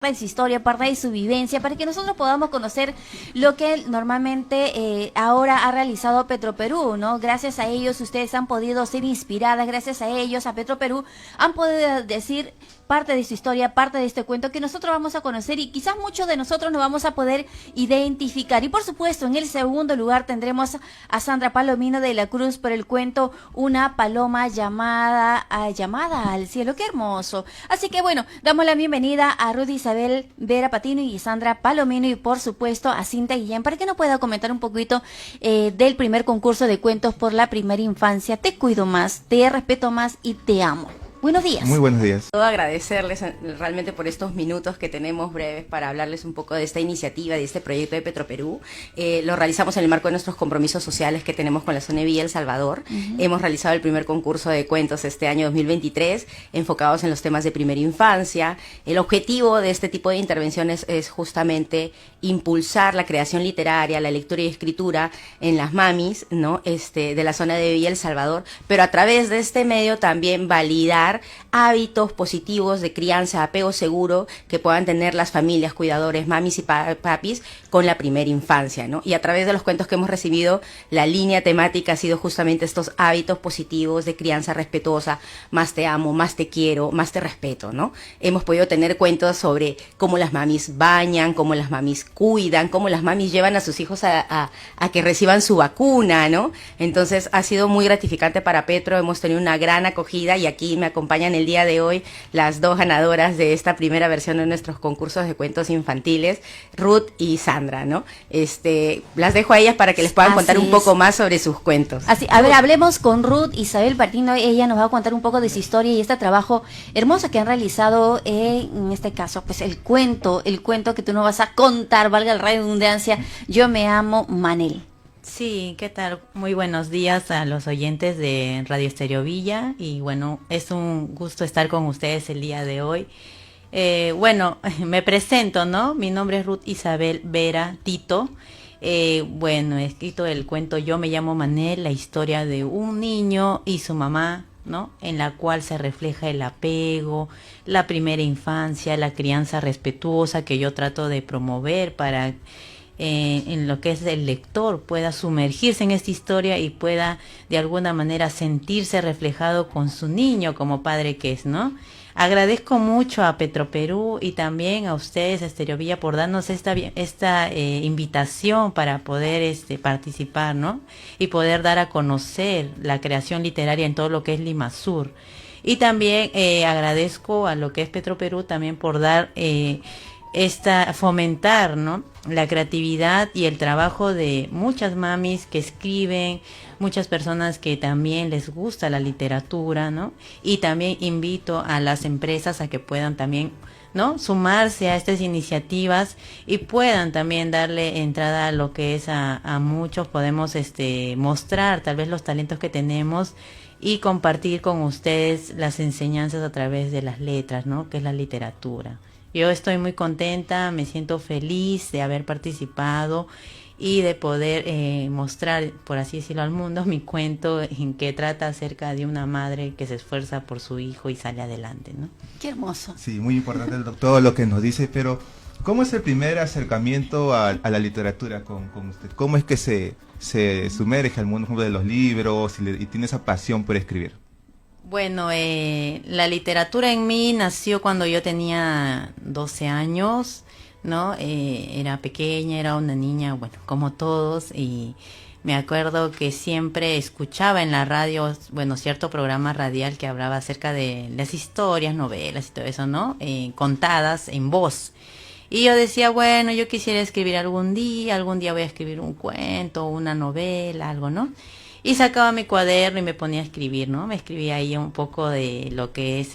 de su historia, parte de su vivencia, para que nosotros podamos conocer lo que normalmente ahora ha realizado Petroperú, ¿no? Gracias a ellos ustedes han podido ser inspiradas, gracias a ellos, a Petroperú, han podido decir parte de su historia, parte de este cuento que nosotros vamos a conocer y quizás muchos de nosotros nos vamos a poder identificar. Y por supuesto, en el segundo lugar tendremos a Sandra Palomino de la Cruz por el cuento Una paloma llamada al cielo. ¡Qué hermoso! Así que bueno, damos la bienvenida a Ruth Isabel Vera Patino y Sandra Palomino y por supuesto a Cinta Guillén para que nos pueda comentar un poquito del primer concurso de cuentos por la primera infancia. Te cuido más, te respeto más y te amo. Buenos días. Muy buenos días. Todo agradecerles realmente por estos minutos que tenemos breves para hablarles un poco de esta iniciativa, de este proyecto de Petroperú. Lo realizamos en el marco de nuestros compromisos sociales que tenemos con la zona de Villa El Salvador. Hemos realizado el primer concurso de cuentos este año 2023, enfocados en los temas de primera infancia. El objetivo de este tipo de intervenciones es justamente impulsar la creación literaria, la lectura y escritura en las mamis, ¿no? De la zona de Villa El Salvador, pero a través de este medio también validar hábitos positivos de crianza, apego seguro que puedan tener las familias, cuidadores, mamis y papis con la primera infancia, ¿no? Y a través de los cuentos que hemos recibido, la línea temática ha sido justamente estos hábitos positivos de crianza respetuosa, más te amo, más te quiero, más te respeto, ¿no? Hemos podido tener cuentos sobre cómo las mamis bañan, cómo las mamis cuidan, cómo las mamis llevan a sus hijos a que reciban su vacuna, ¿no? Entonces ha sido muy gratificante para Petro, hemos tenido una gran acogida y aquí me acompañan el día de hoy las dos ganadoras de esta primera versión de nuestros concursos de cuentos infantiles, Ruth y Sandra, ¿no? Las dejo a ellas para que les puedan contar un poco más sobre sus cuentos. Así, a ver, hablemos con Ruth Isabel Patino, ella nos va a contar un poco de su historia y este trabajo hermoso que han realizado, en este caso, pues el cuento que tú nos vas a contar, valga la redundancia, Yo me amo, Manel. Sí, ¿qué tal? Muy buenos días a los oyentes de Radio Estéreo Villa y bueno, es un gusto estar con ustedes el día de hoy. Bueno, me presento, ¿no? Mi nombre es Ruth Isabel Vera Tito. Bueno, he escrito el cuento Yo me llamo Manel, la historia de un niño y su mamá, ¿no? En la cual se refleja el apego, la primera infancia, la crianza respetuosa que yo trato de promover para en lo que es el lector pueda sumergirse en esta historia y pueda de alguna manera sentirse reflejado con su niño como padre que es, ¿no? Agradezco mucho a Petroperú y también a ustedes, a Estéreo Villa, por darnos esta invitación para poder participar, ¿no? Y poder dar a conocer la creación literaria en todo lo que es Limasur. Y también agradezco a lo que es Petroperú también por dar fomentar, ¿no? La creatividad y el trabajo de muchas mamis que escriben, muchas personas que también les gusta la literatura, ¿no? Y también invito a las empresas a que puedan también, ¿no? Sumarse a estas iniciativas y puedan también darle entrada a lo que es a muchos podemos mostrar tal vez los talentos que tenemos y compartir con ustedes las enseñanzas a través de las letras, ¿no? Que es la literatura. Yo estoy muy contenta, me siento feliz de haber participado y de poder mostrar, por así decirlo, al mundo mi cuento en que trata acerca de una madre que se esfuerza por su hijo y sale adelante, ¿no? Qué hermoso. Sí, muy importante todo lo que nos dice, pero ¿cómo es el primer acercamiento a la literatura con usted? ¿Cómo es que se sumerge al mundo, por ejemplo, de los libros y tiene esa pasión por escribir? Bueno, la literatura en mí nació cuando yo tenía 12 años, ¿no? Era pequeña, era una niña, bueno, como todos, y me acuerdo que siempre escuchaba en la radio, bueno, cierto programa radial que hablaba acerca de las historias, novelas y todo eso, ¿no? Contadas en voz. Y yo decía, bueno, yo quisiera escribir algún día voy a escribir un cuento, una novela, algo, ¿no? Y sacaba mi cuaderno y me ponía a escribir, ¿no? Me escribía ahí un poco de lo que es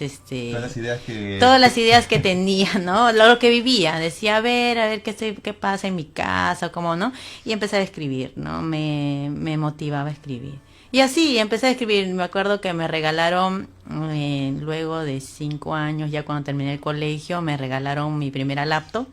todas las ideas que tenía, ¿no? Lo que vivía. Decía, a ver qué pasa en mi casa, cómo, ¿no? Y empecé a escribir, ¿no? Me motivaba a escribir. Y así empecé a escribir. Me acuerdo que me regalaron, luego de 5 años, ya cuando terminé el colegio, me regalaron mi primera laptop.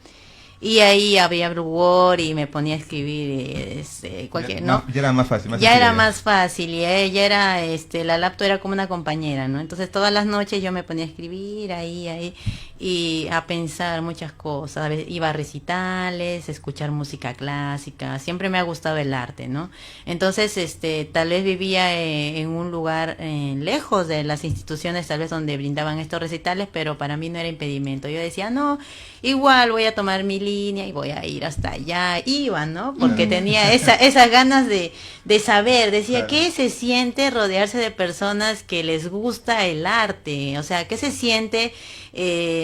Y ahí había rubor y me ponía a escribir cualquier, ¿no? Ya era más fácil. Ya era más fácil y ella era, la laptop era como una compañera, ¿no? Entonces todas las noches yo me ponía a escribir ahí y a pensar muchas cosas. A veces iba a recitales, escuchar música clásica. Siempre me ha gustado el arte, ¿no? Entonces, tal vez vivía en un lugar lejos de las instituciones, tal vez donde brindaban estos recitales, pero para mí no era impedimento. Yo decía, no, igual voy a tomar mi línea y voy a ir hasta allá. Iba, ¿no? Porque tenía esas ganas de saber. Decía, ¿qué se siente rodearse de personas que les gusta el arte? O sea, ¿qué se siente,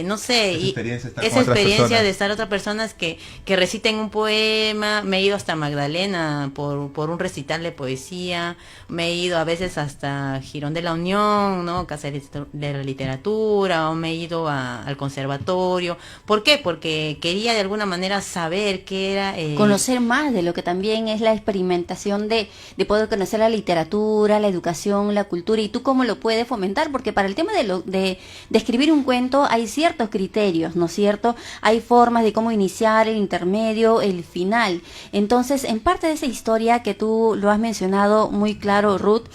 no sé, esa experiencia de estar otras personas que reciten un poema? Me he ido hasta Magdalena por un recital de poesía, me he ido a veces hasta Girón de la Unión, ¿no? Casa de la Literatura, o me he ido al conservatorio. ¿Por qué? Porque quería de alguna manera saber qué era... conocer más de lo que también es la experimentación de poder conocer la literatura, la educación, la cultura, y tú cómo lo puedes fomentar, porque para el tema de escribir un cuento hay ciertos criterios, ¿no es cierto? Hay formas de cómo iniciar, el intermedio, el final. Entonces, en parte de esa historia que tú lo has mencionado muy claro, Ruth,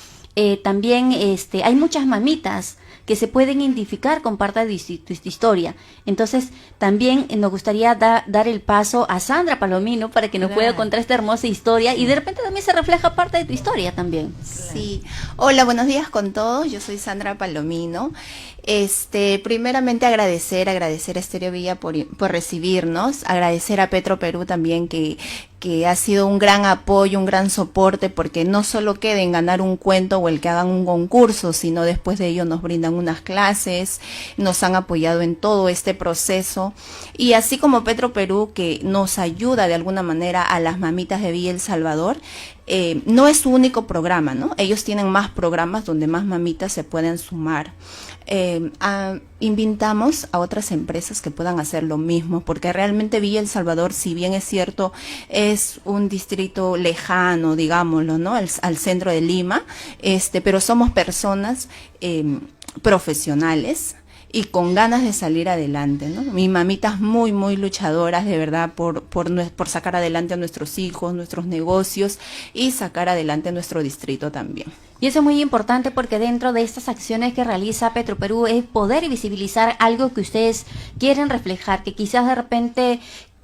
también hay muchas mamitas que se pueden identificar con parte de tu historia. Entonces, también nos gustaría dar el paso a Sandra Palomino para que nos pueda contar esta hermosa historia y de repente también se refleja parte de tu historia también. Sí. Hola, buenos días con todos. Yo soy Sandra Palomino. Primeramente agradecer a Estéreo Villa por recibirnos, agradecer a Petro Perú también que ha sido un gran apoyo, un gran soporte, porque no solo queda en ganar un cuento o el que hagan un concurso, sino después de ello nos brindan unas clases, nos han apoyado en todo este proceso, y así como Petro Perú, que nos ayuda de alguna manera a las mamitas de Villa El Salvador. No es su único programa, ¿no? Ellos tienen más programas donde más mamitas se pueden sumar. Invitamos a otras empresas que puedan hacer lo mismo, porque realmente Villa El Salvador, si bien es cierto, es un distrito lejano, digámoslo, ¿no? Al centro de Lima, pero somos personas profesionales y con ganas de salir adelante, ¿no? Mis mamitas muy, muy luchadoras, de verdad, por sacar adelante a nuestros hijos, nuestros negocios y sacar adelante a nuestro distrito también. Y eso es muy importante porque dentro de estas acciones que realiza Petro Perú es poder visibilizar algo que ustedes quieren reflejar, que quizás de repente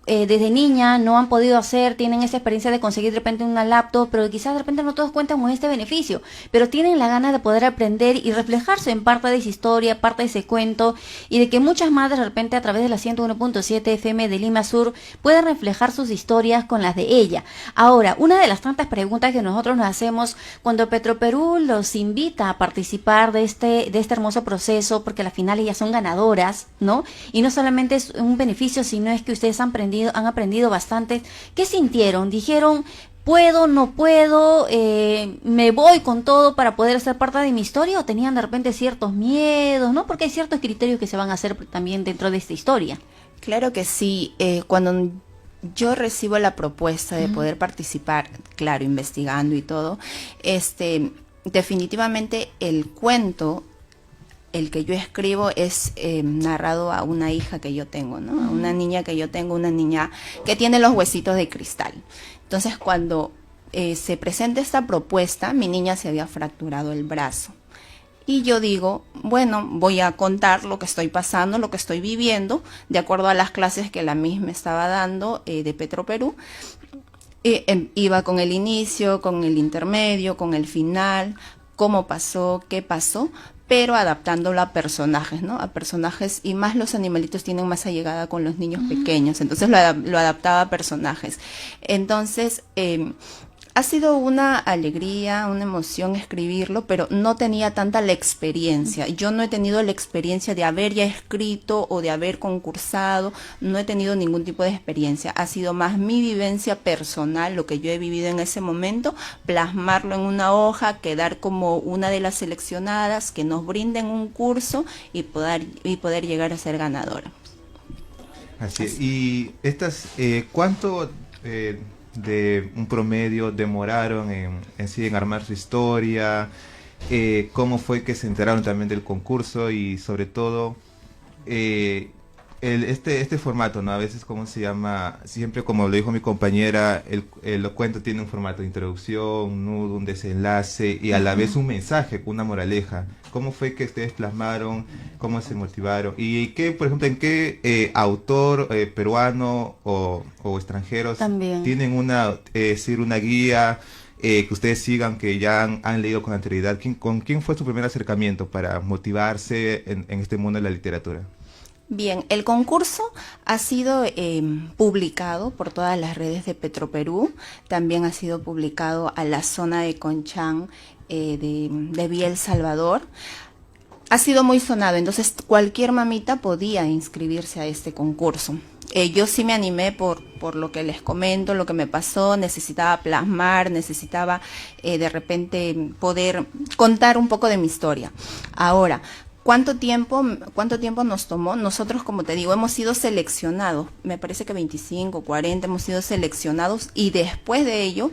desde niña no han podido hacer, tienen esa experiencia de conseguir de repente una laptop, pero quizás de repente no todos cuentan con este beneficio, pero tienen la gana de poder aprender y reflejarse en parte de esa historia, parte de ese cuento, y de que muchas madres de repente a través de la 101.7 FM de Lima Sur puedan reflejar sus historias con las de ella. Ahora, una de las tantas preguntas que nosotros nos hacemos cuando Petro Perú los invita a participar de este hermoso proceso, porque al final ellas son ganadoras, ¿no? Y no solamente es un beneficio, sino es que ustedes han aprendido bastante. ¿Qué sintieron? ¿Dijeron, puedo, no puedo, me voy con todo para poder ser parte de mi historia? ¿O tenían de repente ciertos miedos, no? Porque hay ciertos criterios que se van a hacer también dentro de esta historia. Claro que sí. Cuando yo recibo la propuesta de poder participar, claro, investigando y todo, definitivamente el cuento, el que yo escribo, es narrado a una hija que yo tengo, ¿no? A una niña que yo tengo, una niña que tiene los huesitos de cristal. Entonces, cuando se presenta esta propuesta, mi niña se había fracturado el brazo. Y yo digo, bueno, voy a contar lo que estoy pasando, lo que estoy viviendo, de acuerdo a las clases que la misma estaba dando de Petro Perú. Iba con el inicio, con el intermedio, con el final, cómo pasó, qué pasó, pero adaptándolo a personajes, ¿no? A personajes, y más los animalitos tienen más allegada con los niños pequeños, entonces lo adaptaba a personajes. Entonces, ha sido una alegría, una emoción escribirlo, pero no tenía tanta la experiencia. Yo no he tenido la experiencia de haber ya escrito o de haber concursado, no he tenido ningún tipo de experiencia. Ha sido más mi vivencia personal, lo que yo he vivido en ese momento, plasmarlo en una hoja, quedar como una de las seleccionadas, que nos brinden un curso y poder llegar a ser ganadora. Así es. Y estas, ¿cuánto de un promedio demoraron en armar su historia? ¿Cómo fue que se enteraron también del concurso? Y sobre todo, este formato, ¿no? A veces, ¿cómo se llama? Siempre, como lo dijo mi compañera, los cuentos tienen un formato de introducción, un nudo, un desenlace y a la vez un mensaje, una moraleja. ¿Cómo fue que ustedes plasmaron? ¿Cómo se motivaron? ¿Y qué, por ejemplo, en qué autor peruano o extranjeros También tienen una guía que ustedes sigan, que ya han leído con anterioridad? ¿Con quién fue su primer acercamiento para motivarse en este mundo de la literatura? Bien, el concurso ha sido publicado por todas las redes de Petroperú, también ha sido publicado a la zona de Conchán de Villa El Salvador. Ha sido muy sonado, entonces cualquier mamita podía inscribirse a este concurso. Yo sí me animé por lo que les comento, lo que me pasó, necesitaba plasmar, necesitaba de repente poder contar un poco de mi historia. Ahora, ¿cuánto tiempo nos tomó? Nosotros, como te digo, hemos sido seleccionados, me parece que 25, 40 hemos sido seleccionados y después de ello,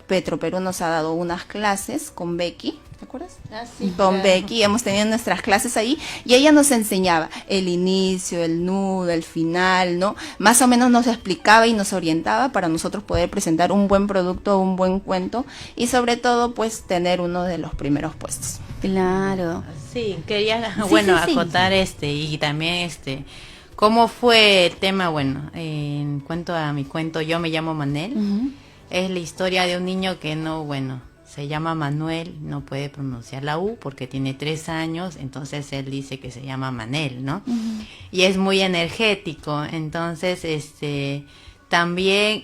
Petroperú nos ha dado unas clases con Becky, ¿te acuerdas? Sí, Con claro. Becky, hemos tenido nuestras clases ahí y ella nos enseñaba el inicio, el nudo, el final, ¿no? Más o menos nos explicaba y nos orientaba para nosotros poder presentar un buen producto, un buen cuento y sobre todo, pues, tener uno de los primeros puestos. claro. Sí, quería, Sí, bueno, sí, sí. acotar y también cómo fue el tema, bueno, en cuanto a mi cuento, Yo me llamo Manel, Ujú. es la historia de un niño que no, bueno, se llama Manuel, no puede pronunciar la U porque tiene 3 años, entonces él dice que se llama Manel, ¿no? Y es muy energético, entonces, también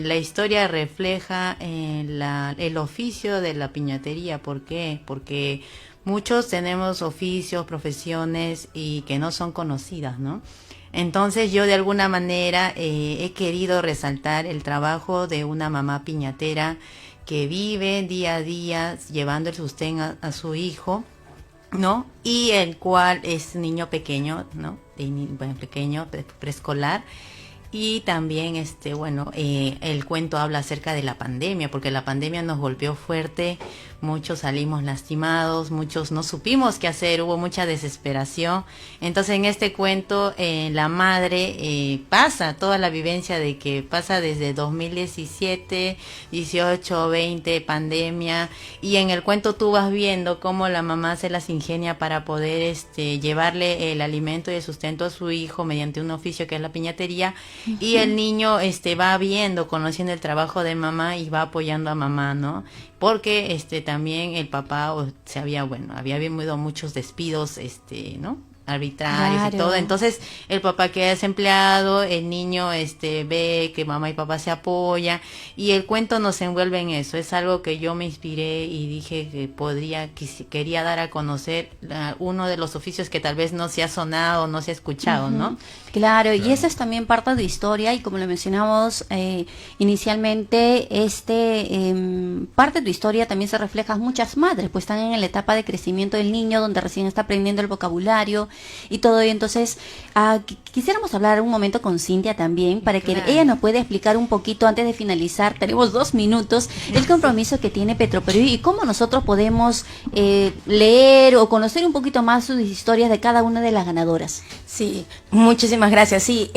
la historia refleja el oficio de la piñatería. ¿Por qué? Porque muchos tenemos oficios, profesiones y que no son conocidas, ¿no? Entonces yo de alguna manera he querido resaltar el trabajo de una mamá piñatera que vive día a día llevando el sustento a su hijo, ¿no? Y el cual es niño pequeño, ¿no? Pequeño, preescolar. Y también, el cuento habla acerca de la pandemia, porque la pandemia nos golpeó fuerte, muchos salimos lastimados, muchos no supimos qué hacer, hubo mucha desesperación. Entonces en este cuento la madre pasa toda la vivencia de que pasa desde 2017, 18, 20, pandemia, y en el cuento tú vas viendo cómo la mamá se las ingenia para poder llevarle el alimento y el sustento a su hijo mediante un oficio que es la piñatería. Y el niño va viendo, conociendo el trabajo de mamá y va apoyando a mamá, ¿no? Porque también el papá había habido muchos despidos, ¿no? Arbitrarios Claro. y todo. Entonces el papá queda desempleado, el niño ve que mamá y papá se apoyan y el cuento nos envuelve en eso. Es algo que yo me inspiré y dije que quería dar a conocer uno de los oficios que tal vez no se ha sonado, no se ha escuchado, ¿no? Claro, y eso es también parte de historia y como lo mencionamos inicialmente, parte de tu historia también se refleja en muchas madres, pues están en la etapa de crecimiento del niño, donde recién está aprendiendo el vocabulario y todo ello. Entonces, quisiéramos hablar un momento con Cintia también, para que Claro. ella nos pueda explicar un poquito antes de finalizar, tenemos 2 minutos, el compromiso que tiene Petroperú y cómo nosotros podemos leer o conocer un poquito más sus historias de cada una de las ganadoras. Sí, muchísimas gracias. Sí,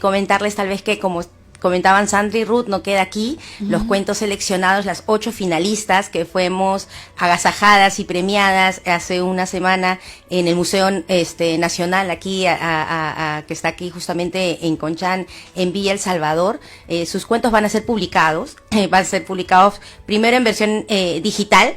comentarles tal vez que como comentaban Sandra y Ruth, no queda aquí los cuentos seleccionados, las 8 finalistas que fuimos agasajadas y premiadas hace una semana en el Museo Nacional aquí, que está aquí justamente en Conchán, en Villa El Salvador. Sus cuentos van a ser publicados primero en versión digital,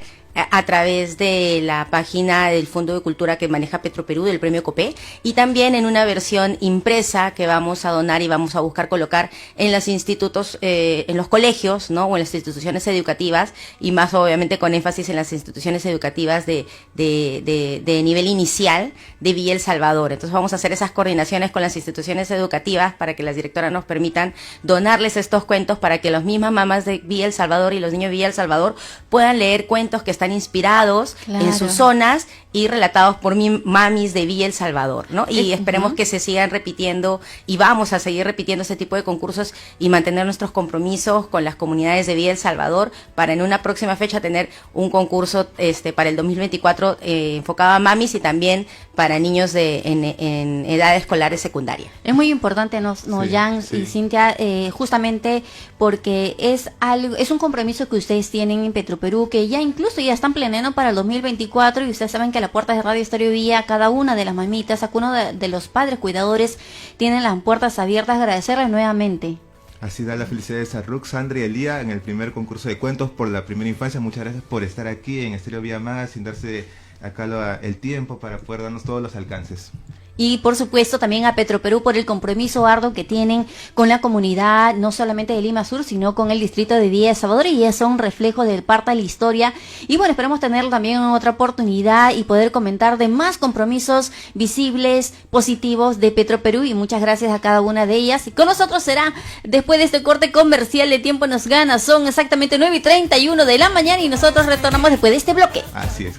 a través de la página del Fondo de Cultura que maneja Petroperú, del Premio Copé, y también en una versión impresa que vamos a donar y vamos a buscar colocar en los institutos, en los colegios, ¿no? O en las instituciones educativas, y más obviamente con énfasis en las instituciones educativas de nivel inicial de Villa El Salvador. Entonces vamos a hacer esas coordinaciones con las instituciones educativas para que las directoras nos permitan donarles estos cuentos para que las mismas mamás de Villa El Salvador y los niños de Villa El Salvador puedan leer cuentos que están están inspirados Claro. en sus zonas y relatados por mamis de Villa El Salvador, ¿no? Y esperemos que se sigan repitiendo y vamos a seguir repitiendo este tipo de concursos y mantener nuestros compromisos con las comunidades de Villa El Salvador para en una próxima fecha tener un concurso para el 2024 enfocado a mamis y también para niños en edad escolares secundaria. Es muy importante, Sí, Jan sí. y Cintia, justamente porque es un compromiso que ustedes tienen en Petroperú, que ya incluso ya están planeando para el 2024 y ustedes saben que a las puertas de Radio Estéreo Villa, cada una de las mamitas, cada uno de los padres cuidadores tienen las puertas abiertas. Agradecerles nuevamente. Así da las felicidades a Rux, Sandra y Elía en el primer concurso de cuentos por la primera infancia. Muchas gracias por estar aquí en Estéreo Villa Más, sin darse acá el tiempo para poder darnos todos los alcances. Y por supuesto también a Petroperú por el compromiso arduo que tienen con la comunidad, no solamente de Lima Sur, sino con el distrito de Villa El Salvador, y es un reflejo del parte de la historia. Y bueno, esperamos tenerlo también en otra oportunidad y poder comentar de más compromisos visibles, positivos de Petroperú, y muchas gracias a cada una de ellas. Y con nosotros será después de este corte comercial. El tiempo nos gana, son exactamente 9:31 de la mañana y nosotros retornamos después de este bloque. Así es.